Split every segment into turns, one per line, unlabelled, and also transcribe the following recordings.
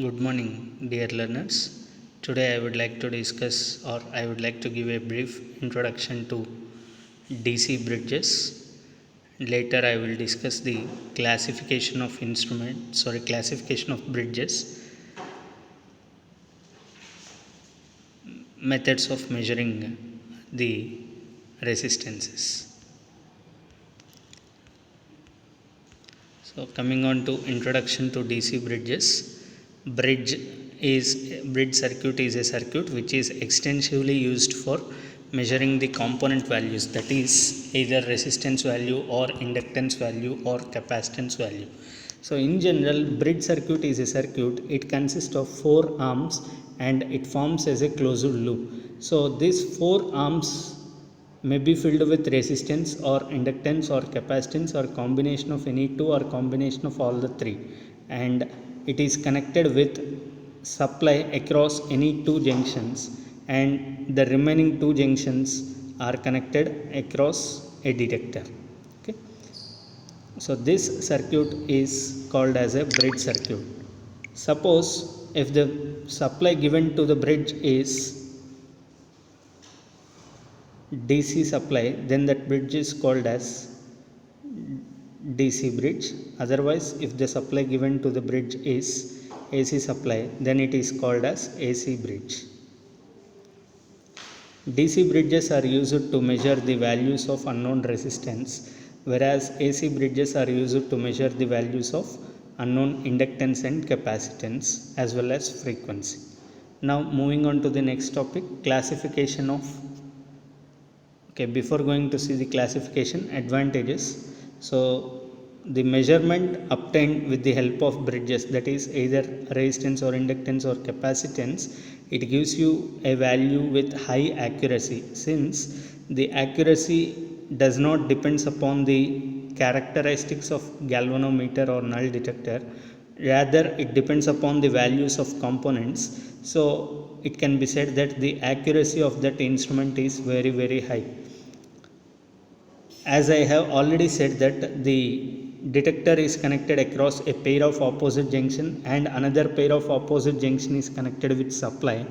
Good morning, dear learners. Today I would like to discuss or I would like to give a brief introduction to DC bridges. Later I will discuss the classification of bridges, methods of measuring the resistances. So coming on to introduction to DC bridges, bridge circuit is a circuit which is extensively used for measuring the component values, that is either resistance value or inductance value or capacitance value. So in general, bridge circuit is a circuit. It consists of 4 arms and it forms as a closed loop. So these 4 arms may be filled with resistance or inductance or capacitance or combination of any two or combination of all the three, and it is connected with supply across any two junctions, and the remaining two junctions are connected across a detector. Okay, so this circuit is called as a bridge circuit. Suppose if the supply given to the bridge is DC supply, then that bridge is called as DC bridge. Otherwise, if the supply given to the bridge is AC supply, then it is called as AC bridge. DC bridges are used to measure the values of unknown resistance, whereas AC bridges are used to measure the values of unknown inductance and capacitance as well as frequency. Now moving on to the next topic, classification of. Okay, before going to see the classification, advantages. So the measurement obtained with the help of bridges, that is either resistance or inductance or capacitance, it gives you a value with high accuracy, since the accuracy does not depends upon the characteristics of galvanometer or null detector, rather it depends upon the values of components. So it can be said that the accuracy of that instrument is very high. As I have already said that the detector is connected across a pair of opposite junction and another pair of opposite junction is connected with supply,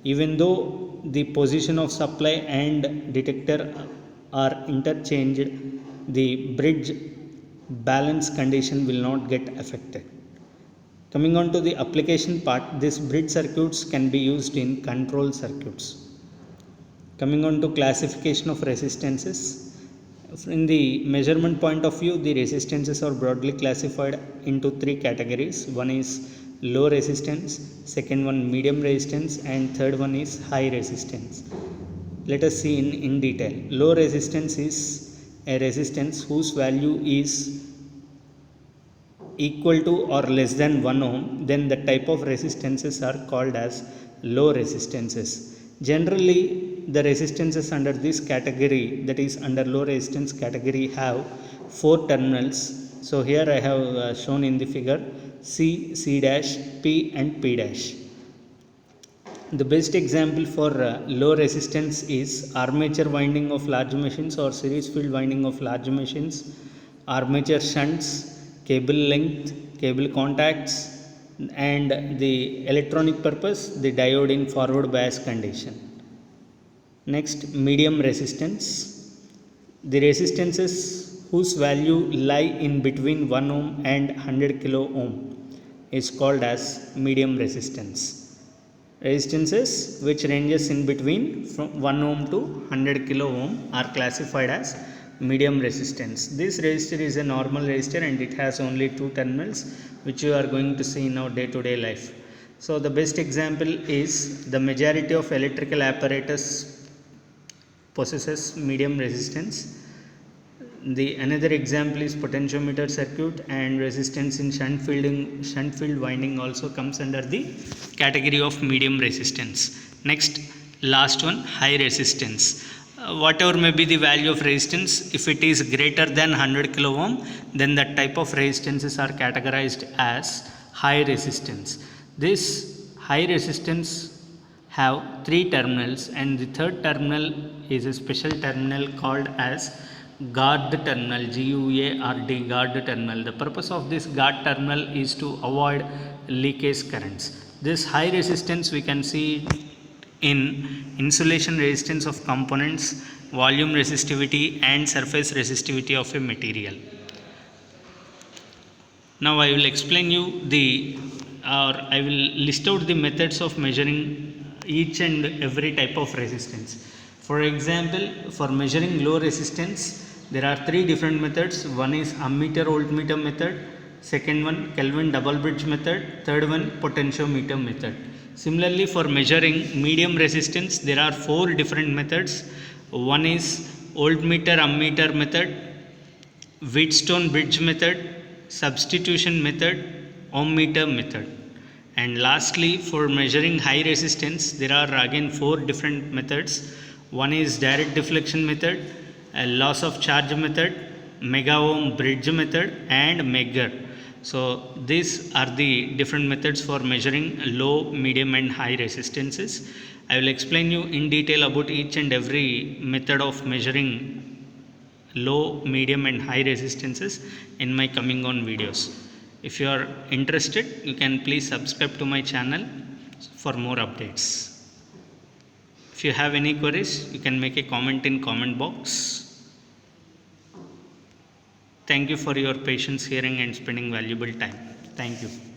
even though the position of supply and detector are interchanged, the bridge balance condition will not get affected. Coming on to the application part, these bridge circuits can be used in control circuits. Coming on to classification of resistances, in the measurement point of view, the resistances are broadly classified into 3 categories. One is low resistance, second one medium resistance, and third one is high resistance. Let us see in detail. Low resistance is a resistance whose value is equal to or less than 1 ohm, then the type of resistances are called as low resistances. Generally, the resistances under this category, that is under low resistance category, have 4 terminals. So here I have shown in the figure C, C dash, P and P dash. The best example for low resistance is armature winding of large machines or series field winding of large machines, armature shunts, cable length, cable contacts, and the electronic purpose, the diode in forward bias condition. Next, medium resistance. The resistances whose value lie in between 1 ohm and 100 kilo ohm is called as medium resistance. Resistances which ranges in between from 1 ohm to 100 kilo ohm are classified as medium resistance. This resistor is a normal resistor and it has only 2 terminals, which you are going to see in our day-to-day life. So the best example is the majority of electrical apparatus possesses medium resistance. The another example is potentiometer circuit, and resistance in shunt field winding also comes under the category of medium resistance. Next, last one, high resistance. Whatever may be the value of resistance, if it is greater than 100 kilo ohm, then that type of resistances are categorized as high resistance. This high resistance have 3 terminals, and the third terminal is a special terminal called as guard terminal, GUARD, guard terminal. The purpose of this guard terminal is to avoid leakage currents. This high resistance we can see in insulation resistance of components, volume resistivity and surface resistivity of a material. Now I will explain you I will list out the methods of measuring each and every type of resistance. For example, for measuring low resistance, there are three different methods. One is ammeter voltmeter method, second one Kelvin double bridge method, third one potentiometer method. Similarly, for measuring medium resistance, there are four different methods. One is voltmeter ammeter method, Wheatstone bridge method, substitution method, ohm meter method. And lastly, for measuring high resistance, there are again four different methods. One is direct deflection method, a loss of charge method, mega ohm bridge method, and Megger. So these are the different methods for measuring low, medium and high resistances. I will explain you in detail about each and every method of measuring low, medium and high resistances in my coming on videos. If you are interested, you can please subscribe to my channel for more updates. If you have any queries, you can make a comment in comment box. Thank you for your patience hearing and spending valuable time. Thank you.